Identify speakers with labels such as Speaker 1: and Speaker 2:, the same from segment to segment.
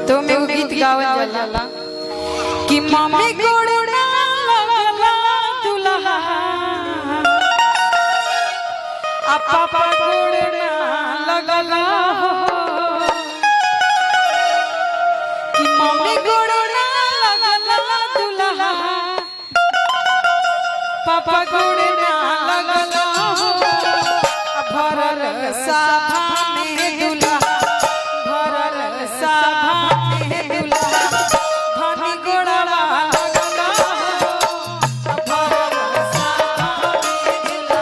Speaker 1: तो मैं वो गीत गावल जाला कि मम्मी गोड़ ना लगला दुल्हा आ पापा गोड़ ना लगला कि मम्मी गोड़ ना लगला दुल्हा पापा गोड़ ना लगला भरल सभा में दुल्हा भरल सभा में दुल्हा धनी गोड़वा लगला भरल सभा में दुल्हा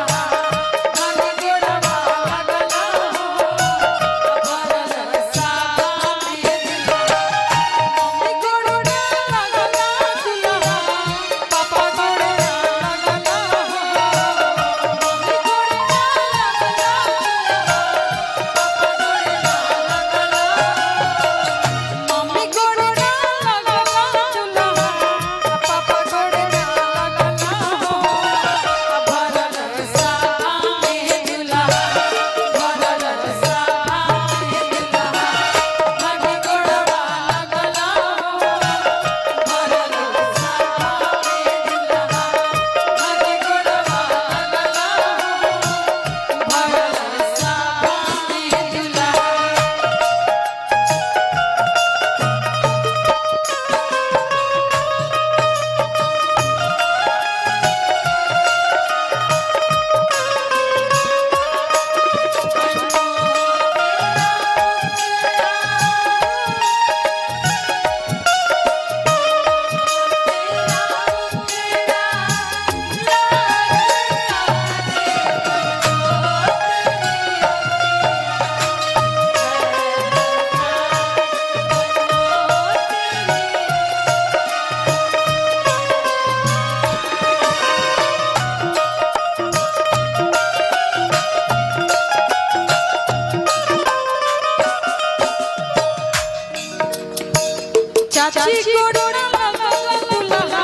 Speaker 1: धनी गोड़वा लगला भरल सभा में दुल्हा मम्मी गोड़ ना लगला दुल्हा पापा गोड़ ना लगला मम्मी गोड़ ना लगला मम्मी गोड़ ना लगला दुल्हा पापा गोड़ ना लगला भरल सभा में दुल्हा भरल सभा में दुल्हा धनी गोड़वा लगला भरल सभा में दुल्हा धनी गोड़वा लगला भरल सभा में दुल्हा चाची गोड़ ना लगला दुल्हा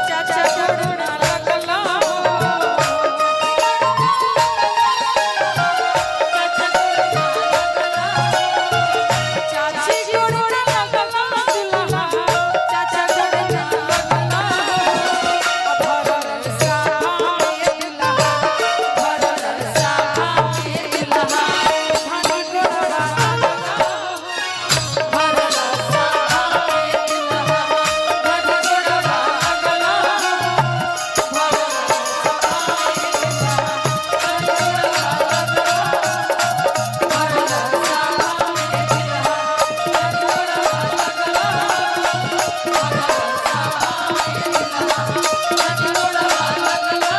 Speaker 1: चाचा गोड़ ना लगला चाची गोड़ ना लगला दुल्हा चाचा गोड़ ना लगला भरल सभा में दुल्हा भरल सभा में दुल्हा धनी गोड़वा लगला भरल सभा में दुल्हा धनी गोड़वा लगला भरल सभा में दुल्हा धनी गोड़वा लगला भरल सभा में दुल्हा धनी गोड़वा लगला भरल सभा में दुल्हा धनी गोड़वा लगला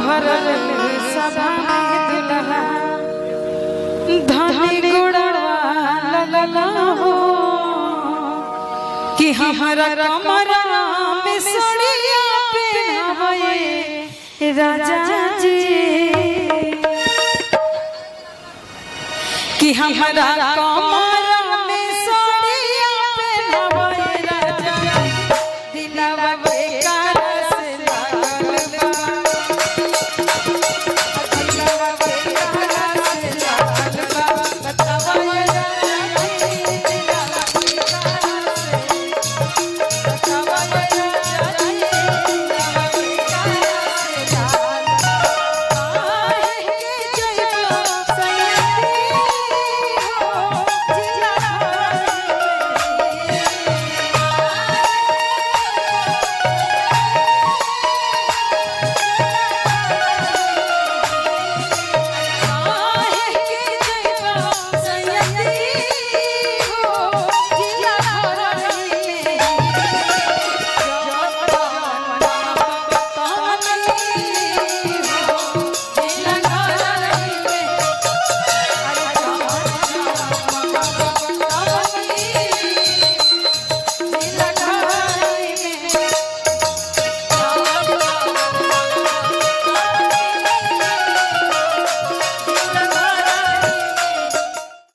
Speaker 1: भरल सभा में दुल्हा धनी गोड़वा लगला हो कि हमारा कमरा में सड़िया पहनावे राजा जी कि हमारा